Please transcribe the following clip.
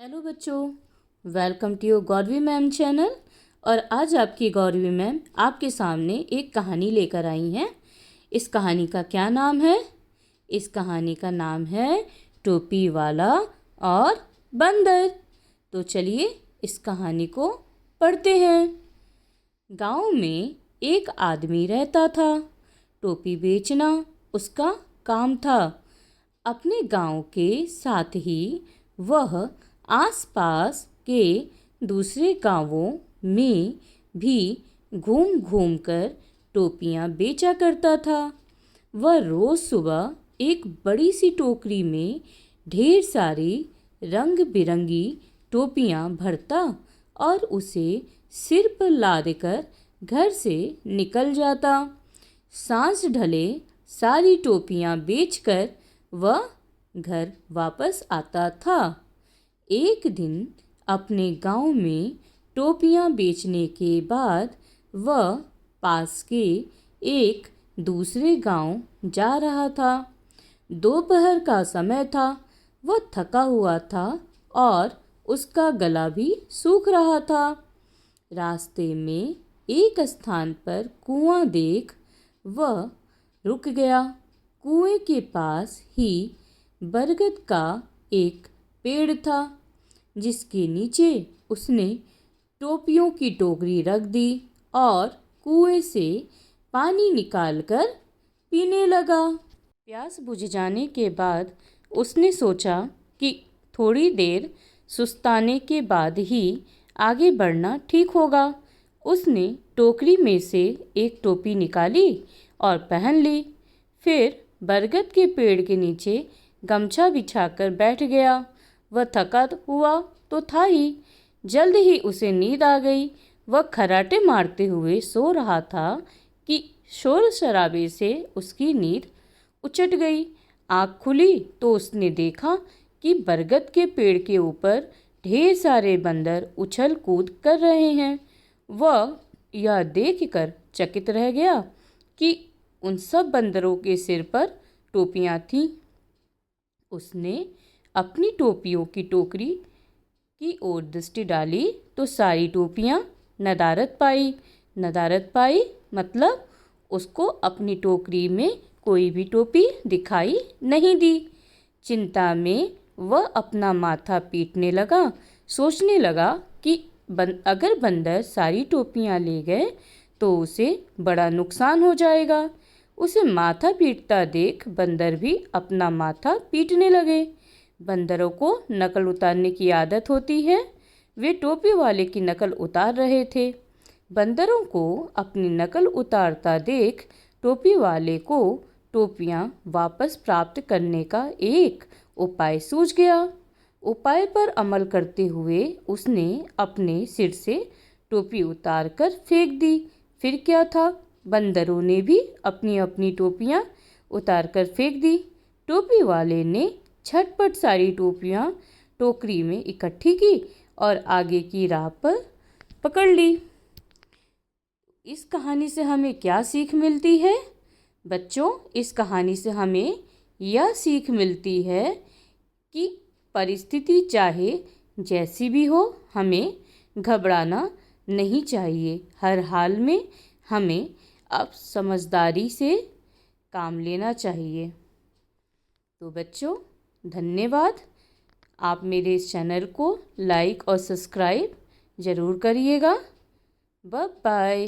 Hello बच्चों, welcome to your Gauravi ma'am channel. और आज आपकी गौरवी मैम आपके सामने एक कहानी लेकर आई हैं। इस कहानी का क्या नाम है? इस कहानी का नाम है टोपी वाला और बंदर। तो चलिए इस कहानी को पढ़ते हैं। गांव में एक आदमी रहता था। टोपी बेचना उसका काम था। अपने गांव के साथ ही वह आसपास के दूसरे गांवों में भी घूम घूम कर टोपियां बेचा करता था। वह रोज़ सुबह एक बड़ी सी टोकरी में ढेर सारी रंग बिरंगी टोपियां भरता और उसे सिर पर लाद कर घर से निकल जाता। सांझ ढले सारी टोपियां बेचकर वह घर वापस आता था। एक दिन अपने गांव में टोपियां बेचने के बाद वह पास के एक दूसरे गांव जा रहा था। दोपहर का समय था। वह थका हुआ था और उसका गला भी सूख रहा था। रास्ते में एक स्थान पर कुआं देख वह रुक गया। कुएं के पास ही बरगद का एक पेड़ था, जिसके नीचे उसने टोपियों की टोकरी रख दी और कुएं से पानी निकालकर पीने लगा। प्यास बुझ जाने के बाद उसने सोचा कि थोड़ी देर सुस्ताने के बाद ही आगे बढ़ना ठीक होगा। उसने टोकरी में से एक टोपी निकाली और पहन ली। फिर बरगद के पेड़ के नीचे गमछा बिछाकर बैठ गया। वह थका हुआ तो था ही, जल्द ही उसे नींद आ गई। वह खर्राटे मारते हुए सो रहा था कि शोर शराबे से उसकी नींद उचट गई। आँख खुली तो उसने देखा कि बरगद के पेड़ के ऊपर ढेर सारे बंदर उछल कूद कर रहे हैं। वह यह देखकर चकित रह गया कि उन सब बंदरों के सिर पर टोपियां थीं। उसने अपनी टोपियों की टोकरी की ओर दृष्टि डाली तो सारी टोपियां नदारद पाई मतलब उसको अपनी टोकरी में कोई भी टोपी दिखाई नहीं दी। चिंता में वह अपना माथा पीटने लगा। सोचने लगा कि अगर बंदर सारी टोपियां ले गए तो उसे बड़ा नुकसान हो जाएगा। उसे माथा पीटता देख बंदर भी अपना माथा पीटने लगे। बंदरों को नकल उतारने की आदत होती है। वे टोपी वाले की नकल उतार रहे थे। बंदरों को अपनी नकल उतारता देख टोपी वाले को टोपियां वापस प्राप्त करने का एक उपाय सूझ गया। उपाय पर अमल करते हुए उसने अपने सिर से टोपी उतार कर फेंक दी। फिर क्या था, बंदरों ने भी अपनी अपनी टोपियां उतार कर फेंक दी। टोपी वाले ने झटपट सारी टोपियां टोकरी में इकट्ठी की और आगे की राह पर पकड़ ली। इस कहानी से हमें क्या सीख मिलती है? बच्चों, इस कहानी से हमें यह सीख मिलती है कि परिस्थिति चाहे जैसी भी हो, हमें घबराना नहीं चाहिए। हर हाल में हमें अब समझदारी से काम लेना चाहिए। तो बच्चों, धन्यवाद। आप मेरे इस चैनल को लाइक और सब्सक्राइब ज़रूर करिएगा। Bye bye.